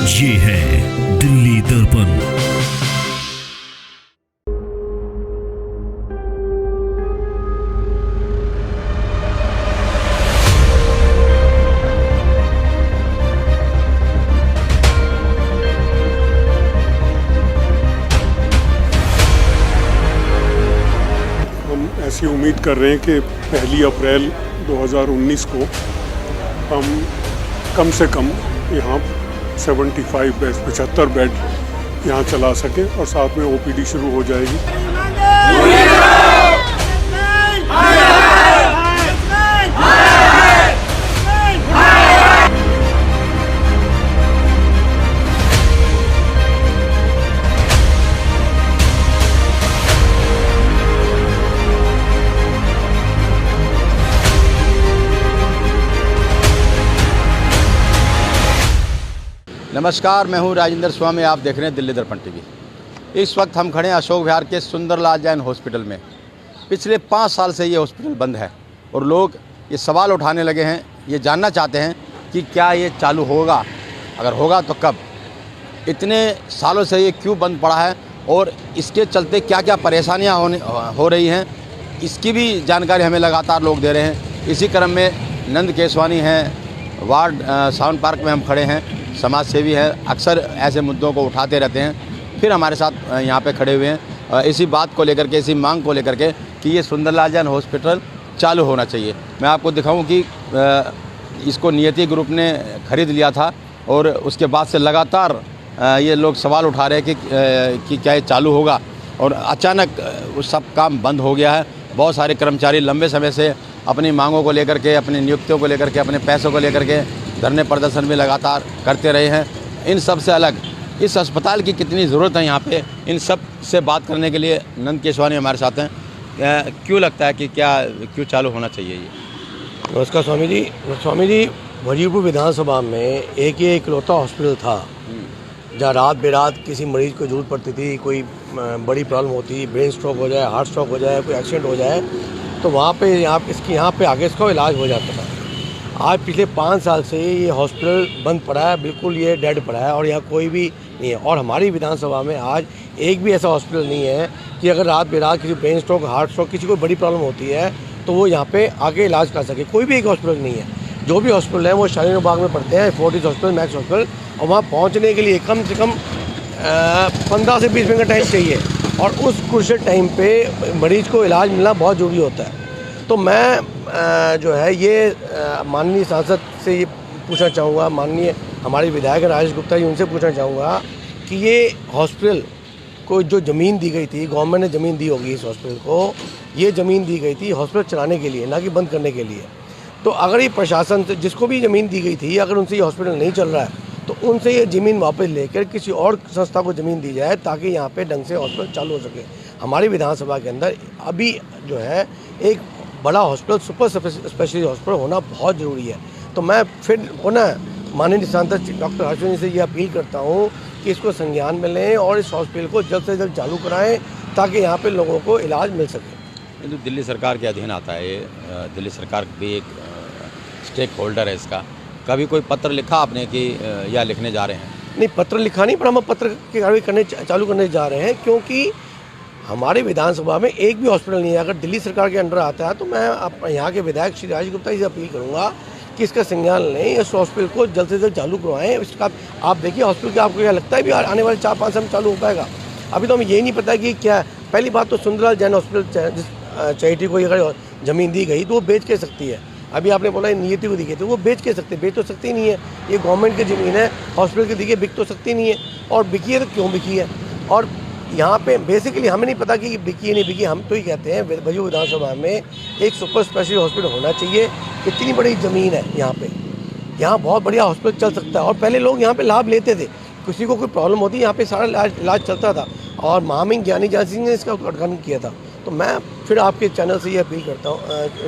ये है दिल्ली दर्पण। ऐसी उम्मीद कर रहे हैं कि 1 अप्रैल 2019 को हम कम से कम यहाँ 75 बेड 75 बेड यहाँ चला सकें और साथ में ओपीडी शुरू हो जाएगी। नमस्कार, मैं हूं राजेंद्र स्वामी। आप देख रहे हैं दिल्ली दर्पण टीवी। इस वक्त हम खड़े हैं अशोक विहार के सुंदरलाल जैन हॉस्पिटल में। पिछले 5 साल से ये हॉस्पिटल बंद है और लोग ये सवाल उठाने लगे हैं, ये जानना चाहते हैं कि क्या ये चालू होगा, अगर होगा तो कब। इतने सालों से ये क्यों बंद पड़ा है और इसके चलते क्या क्या परेशानियाँ हो रही हैं, इसकी भी जानकारी हमें लगातार लोग दे रहे हैं। इसी क्रम में नंद केसवानी हैं, वार्ड साउंड पार्क में हम खड़े हैं, समाज सेवी हैं, अक्सर ऐसे मुद्दों को उठाते रहते हैं। फिर हमारे साथ यहाँ पे खड़े हुए हैं इसी बात को लेकर के, इसी मांग को लेकर के कि ये सुंदरलाल जैन हॉस्पिटल चालू होना चाहिए। मैं आपको दिखाऊं कि इसको नियति ग्रुप ने ख़रीद लिया था और उसके बाद से लगातार ये लोग सवाल उठा रहे हैं कि क्या ये चालू होगा, और अचानक उस सब काम बंद हो गया है। बहुत सारे कर्मचारी लंबे समय से अपनी मांगों को लेकर के, अपनी नियुक्तियों को लेकर के, अपने पैसों को लेकर के धरने प्रदर्शन भी लगातार करते रहे हैं। इन सब से अलग इस अस्पताल की कितनी ज़रूरत है यहाँ पे, इन सब से बात करने के लिए नंद केसवानी हमारे साथ हैं। क्यों लगता है कि क्यों चालू होना चाहिए ये? नमस्कार स्वामी जी, वजीरपुर विधानसभा में एक ही इकलौता हॉस्पिटल था जहाँ रात बेरात किसी मरीज़ को जरूरत पड़ती थी, कोई बड़ी प्रॉब्लम होती, ब्रेन स्ट्रोक हो जाए, हार्ट स्ट्रोक हो जाए, कोई एक्सीडेंट हो जाए, तो वहाँ पे यहाँ पे आगे इसका इलाज हो जाता था। आज पिछले 5 साल से ये हॉस्पिटल बंद पड़ा है, बिल्कुल ये डेड पड़ा है और यहाँ कोई भी नहीं है। और हमारी विधानसभा में आज एक भी ऐसा हॉस्पिटल नहीं है कि अगर रात बेरात किसी ब्रेन स्ट्रोक, हार्ट स्ट्रोक, किसी को बड़ी प्रॉब्लम होती है तो वो यहाँ पे आके इलाज कर सके। कोई भी एक हॉस्पिटल नहीं है। जो भी हॉस्पिटल है वो शालीनबाग बाग में पड़ते हैं, फोर्टिस हॉस्पिटल, मैक्स हॉस्पिटल, और वहाँ पहुँचने के लिए कम से कम 15 से 20 मिनट का टाइम चाहिए और उस क्रूशियल टाइम पे मरीज़ को इलाज मिलना बहुत ज़रूरी होता है। तो मैं जो है ये माननीय सांसद से ये पूछना चाहूँगा, माननीय हमारे विधायक राजेश गुप्ता जी, उनसे पूछना चाहूँगा कि ये हॉस्पिटल को जो ज़मीन दी गई थी, गवर्नमेंट ने ज़मीन दी होगी इस हॉस्पिटल को, ये ज़मीन दी गई थी हॉस्पिटल चलाने के लिए, ना कि बंद करने के लिए। तो अगर ये प्रशासन से, जिसको भी ज़मीन दी गई थी, अगर उनसे ये हॉस्पिटल नहीं चल रहा है तो उनसे ये ज़मीन वापस लेकर किसी और संस्था को ज़मीन दी जाए ताकि यहाँ पे ढंग से हॉस्पिटल चालू हो सके। हमारी विधानसभा के अंदर अभी जो है एक बड़ा हॉस्पिटल, सुपर स्पेशलिस्ट हॉस्पिटल होना बहुत ज़रूरी है। तो मैं फिर पुनः माननीय सांसद डॉक्टर हर्षवर्धन से ये अपील करता हूँ कि इसको संज्ञान में लें और इस हॉस्पिटल को जल्द से जल्द चालू कराएं ताकि यहाँ पे लोगों को इलाज मिल सके। तो दिल्ली सरकार के अधीन आता है ये, दिल्ली सरकार भी एक स्टेक होल्डर है इसका। कभी कोई पत्र लिखा आपने कि या लिखने जा रहे हैं? नहीं, पत्र लिखा नहीं, पर हम पत्र की कार्रवाई चालू करने जा रहे हैं, क्योंकि हमारे विधानसभा में एक भी हॉस्पिटल नहीं है। अगर दिल्ली सरकार के अंडर आता है तो मैं यहाँ के विधायक श्री राजेश गुप्ता जी से अपील करूँगा कि इसका संज्ञान लें, इस हॉस्पिटल को जल्द से जल्द चालू करवाएं। इसका आप देखिए हॉस्पिटल का, आपको क्या लगता है भी आने वाले 4-5 साल में चालू हो पाएगा? अभी तो हमें यही नहीं पता कि क्या। पहली बात तो सुंदरलाल जैन हॉस्पिटल जिस चैरिटी को अगर ज़मीन दी गई तो वो बेच के सकती है। अभी आपने बोला नियति को दी गई, तो वो बेच के सकते, बेच तो सकती ही नहीं है। ये गवर्नमेंट की ज़मीन है, हॉस्पिटल की दी गई, बिक तो सकती नहीं है। और बिकी है तो क्यों बिकी है? और यहाँ पे बेसिकली हमें नहीं पता कि बिकी है नहीं बिकी, हम तो ही कहते हैं वजू विधानसभा में एक सुपर स्पेशलिस्ट हॉस्पिटल होना चाहिए। इतनी बड़ी ज़मीन है यहाँ पे, यहाँ बहुत बढ़िया हॉस्पिटल चल सकता है। और पहले लोग यहाँ पे लाभ लेते थे, किसी को कोई प्रॉब्लम होती यहाँ पे सारा इलाज चलता था, और महामहिम ज्ञानी जान सिंह ने इसका उद्घाटन किया था। तो मैं फिर आपके चैनल से ये अपील करता हूँ,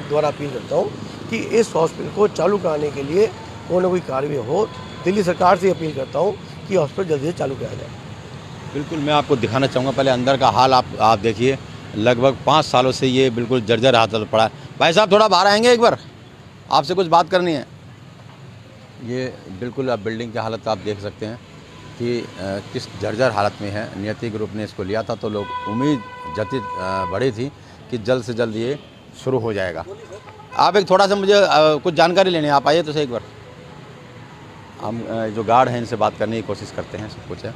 द्वारा अपील करता हूँ कि इस हॉस्पिटल को चालू कराने के लिए कोई ना कोई कार्रवाई हो। दिल्ली सरकार से अपील करता हूँ कि हॉस्पिटल जल्दी से चालू कराया जाए। बिल्कुल, मैं आपको दिखाना चाहूँगा। पहले अंदर का हाल आप देखिए। लगभग 5 सालों से ये बिल्कुल जर्जर हालत पड़ा है। भाई साहब थोड़ा बाहर आएंगे एक बार, आपसे कुछ बात करनी है। ये बिल्कुल आप बिल्डिंग की हालत आप देख सकते हैं। कि किस जर्जर हालत में है। नियति ग्रुप ने इसको लिया था तो लोग उम्मीद बड़ी थी कि जल्द से जल्द ये शुरू हो जाएगा। आप एक थोड़ा सा मुझे कुछ जानकारी लेने आप आइए तो सही एक बार। हम जो गार्ड हैं इनसे बात करने की कोशिश करते हैं, सब कुछ है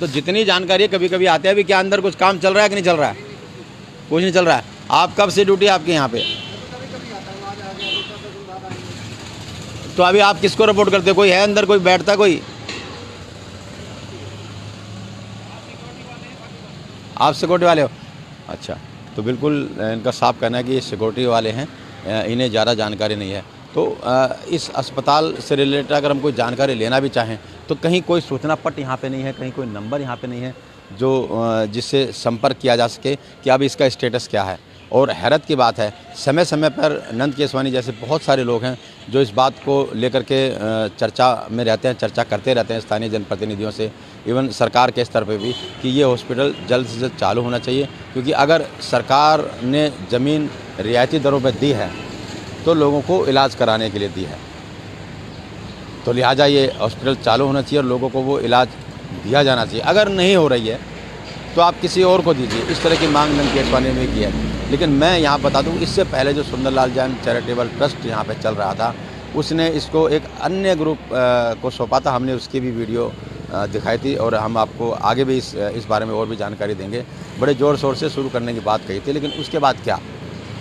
तो जितनी जानकारी है कभी कभी आते हैं। अभी क्या अंदर कुछ काम चल रहा है कि नहीं चल रहा है? कुछ नहीं चल रहा है। आप कब से ड्यूटी आपके यहाँ पे? तो अभी आप किसको रिपोर्ट करते हो? कोई है अंदर, कोई बैठता कोई? आप सिक्योरिटी वाले हो? अच्छा, तो बिल्कुल इनका साफ कहना है कि ये सिक्योरिटी वाले हैं, इन्हें ज़्यादा जानकारी नहीं है। तो इस अस्पताल से रिलेटेड अगर हम कोई जानकारी लेना भी चाहें तो कहीं कोई सूचना पट यहाँ पे नहीं है, कहीं कोई नंबर यहाँ पे नहीं है जो जिससे संपर्क किया जा सके कि अब इसका स्टेटस क्या है। और हैरत की बात है, समय समय पर नंद केसवानी जैसे बहुत सारे लोग हैं जो इस बात को लेकर के चर्चा में रहते हैं, चर्चा करते रहते हैं स्थानीय जनप्रतिनिधियों से, इवन सरकार के स्तर पे भी, कि ये हॉस्पिटल जल्द से जल्द चालू होना चाहिए। क्योंकि अगर सरकार ने ज़मीन रियायती दरों पर दी है तो लोगों को इलाज कराने के लिए दी है, तो लिहाजा ये हॉस्पिटल चालू होना चाहिए और लोगों को वो इलाज दिया जाना चाहिए। अगर नहीं हो रही है तो आप किसी और को दीजिए, इस तरह की मांग नंद केसवानी ने की है। लेकिन मैं यहाँ बता दूँ, इससे पहले जो सुंदरलाल जैन चैरिटेबल ट्रस्ट यहाँ पे चल रहा था, उसने इसको एक अन्य ग्रुप को सौंपा था। हमने उसकी भी वीडियो दिखाई थी और हम आपको आगे भी इस बारे में और भी जानकारी देंगे। बड़े ज़ोर शोर से शुरू करने की बात कही थी, लेकिन उसके बाद क्या,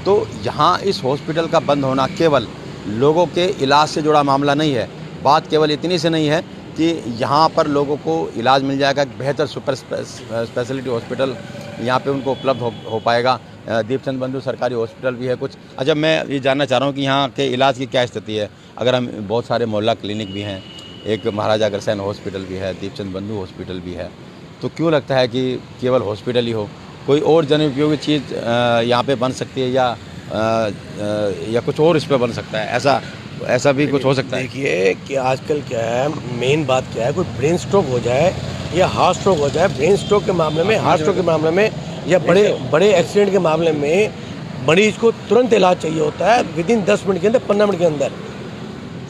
तो यहाँ इस हॉस्पिटल का बंद होना केवल लोगों के इलाज से जुड़ा मामला नहीं है। बात केवल इतनी से नहीं है कि यहाँ पर लोगों को इलाज मिल जाएगा, बेहतर सुपर स्पेशलिटी हॉस्पिटल यहाँ पे उनको उपलब्ध हो पाएगा। दीपचंद बंधु सरकारी हॉस्पिटल भी है कुछ। अच्छा, मैं ये जानना चाह रहा हूँ कि यहाँ के इलाज की क्या स्थिति है। अगर हम, बहुत सारे मोहल्ला क्लिनिक भी हैं, एक महाराजा अग्रसेन हॉस्पिटल भी है, दीपचंद बंधु हॉस्पिटल भी है, तो क्यों लगता है कि केवल हॉस्पिटल ही हो? कोई और जन उपयोगी चीज़ यहाँ पे बन सकती है या कुछ और इस पर बन सकता है? ऐसा भी कुछ हो सकता है? देखिए कि आजकल क्या है, मेन बात क्या है, कोई ब्रेन स्ट्रोक हो जाए या हार्ट स्ट्रोक हो जाए, ब्रेन स्ट्रोक के मामले में, हार्ट स्ट्रोक के मामले में या बड़े एक्सीडेंट के मामले में मरीज को तुरंत इलाज चाहिए होता है, विदिन 10 मिनट के अंदर, 15 मिनट के अंदर।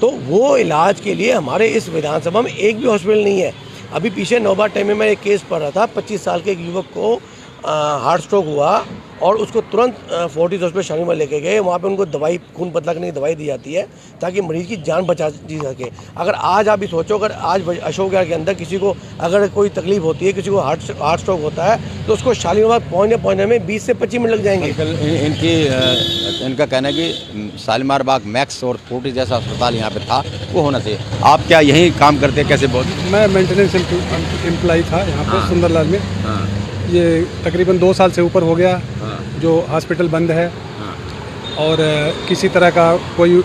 तो वो इलाज के लिए हमारे इस विधानसभा में एक भी हॉस्पिटल नहीं है। अभी पीछे नौबा टाइम में मैं एक केस पढ़ रहा था, 25 साल के एक युवक को हार्ट स्ट्रोक हुआ और उसको तुरंत फोर्टिस हॉस्पिटल शालीमार लेके गए। वहाँ पे उनको दवाई, खून पतला करने की दवाई दी जाती है ताकि मरीज की जान बचा जी सके। अगर आज आप ही सोचो, अगर आज अशोक विहार के अंदर किसी को अगर कोई तकलीफ होती है, किसी को हार्ट स्ट्रोक होता है, तो उसको शालीमार पहुँचने में 20 से 25 मिनट लग जाएंगे। इनका कहना है कि शालीमार बाग मैक्स और फोर्टिस जैसा अस्पताल यहाँ पे था, वो होना चाहिए। आप क्या यही काम करते हैं? कैसे? बहुत मैं मेंटेनेंस एम्प्लॉई था यहाँ पे सुंदरलाल में। ये तकरीबन 2 साल से ऊपर हो गया जो हॉस्पिटल बंद है और किसी तरह का कोई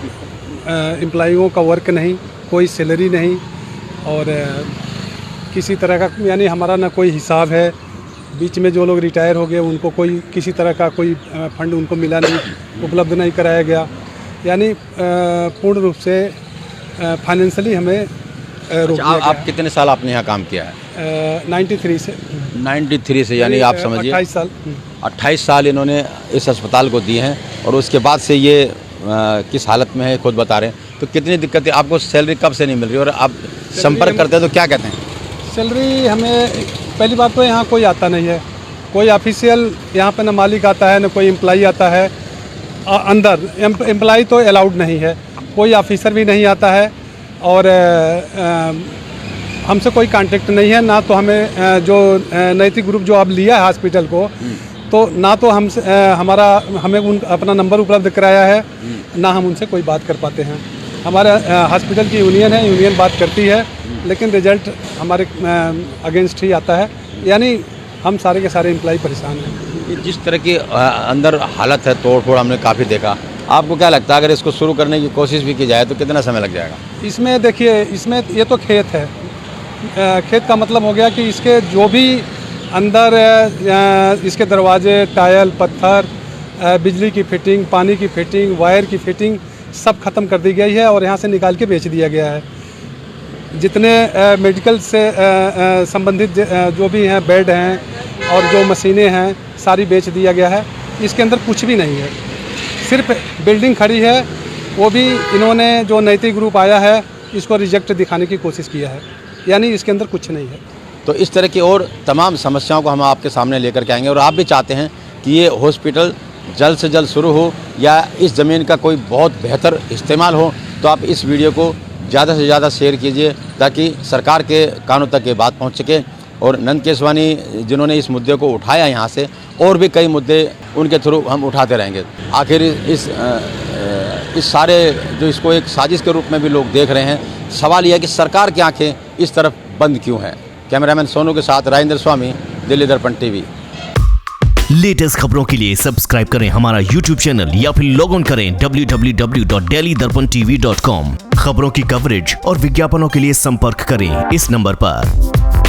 एम्प्लॉइयों का वर्क नहीं, कोई सैलरी नहीं और किसी तरह का, यानी हमारा ना कोई हिसाब है। बीच में जो लोग रिटायर हो गए उनको कोई किसी तरह का कोई फंड उनको मिला नहीं, उपलब्ध नहीं कराया गया। यानी पूर्ण रूप से फाइनेंशियली हमें रोक दिया गया। आप कितने साल आपने यहाँ काम किया है? 93 से यानी आप समझिए 28 साल इन्होंने इस अस्पताल को दिए हैं और उसके बाद से ये किस हालत में है खुद बता रहे हैं। तो कितनी दिक्कतें, आपको सैलरी कब से नहीं मिल रही और आप संपर्क करते हैं तो क्या कहते हैं? सैलरी हमें, पहली बात तो यहाँ कोई आता नहीं है, कोई ऑफिशियल यहाँ पे ना मालिक आता है ना कोई एम्प्लाई आता है। अंदर एम्प्लाई तो अलाउड नहीं है, कोई ऑफिसर भी नहीं आता है और हमसे कोई कांटेक्ट नहीं है। ना तो हमें जो नैतिक ग्रुप जो अब लिया है हॉस्पिटल को, तो ना तो हमें अपना नंबर उपलब्ध कराया है, ना हम उनसे कोई बात कर पाते हैं। हमारे हॉस्पिटल की यूनियन है, यूनियन बात करती है लेकिन रिजल्ट हमारे अगेंस्ट ही आता है। यानी हम सारे के सारे एम्प्लॉय परेशान हैं। जिस तरह की अंदर हालत है, तोड़ फोड़ हमने काफ़ी देखा। आपको क्या लगता है अगर इसको शुरू करने की कोशिश भी की जाए तो कितना समय लग जाएगा? इसमें देखिए, इसमें ये तो खेत है, खेत का मतलब हो गया कि इसके जो भी अंदर इसके दरवाजे, टायल, पत्थर, बिजली की फिटिंग, पानी की फिटिंग, वायर की फिटिंग सब ख़त्म कर दी गई है और यहाँ से निकाल के बेच दिया गया है। जितने मेडिकल से संबंधित जो भी हैं, बेड हैं और जो मशीनें हैं, सारी बेच दिया गया है। इसके अंदर कुछ भी नहीं है, सिर्फ बिल्डिंग खड़ी है। वो भी इन्होंने, जो नैतिक ग्रुप आया है, इसको रिजेक्ट दिखाने की कोशिश किया है, यानी इसके अंदर कुछ नहीं है। तो इस तरह की और तमाम समस्याओं को हम आपके सामने लेकर के आएंगे और आप भी चाहते हैं कि ये हॉस्पिटल जल्द से जल्द शुरू हो या इस ज़मीन का कोई बहुत बेहतर इस्तेमाल हो, तो आप इस वीडियो को ज़्यादा से ज़्यादा शेयर कीजिए ताकि सरकार के कानों तक ये बात पहुंच सके। और नंद केसवानी जिन्होंने इस मुद्दे को उठाया यहाँ से, और भी कई मुद्दे उनके थ्रू हम उठाते रहेंगे। आखिर इस सारे जो इसको एक साजिश के रूप में भी लोग देख रहे हैं, सवाल यह है कि सरकार की आंखें इस तरफ बंद क्यों हैं। कैमरामैन सोनू के साथ राजेंद्र स्वामी, दिल्ली दर्पण टीवी। लेटेस्ट खबरों के लिए सब्सक्राइब करें हमारा YouTube चैनल या फिर लॉग ऑन करें www.delhidarpantv.com। खबरों की कवरेज और विज्ञापनों के लिए संपर्क करें इस नंबर पर।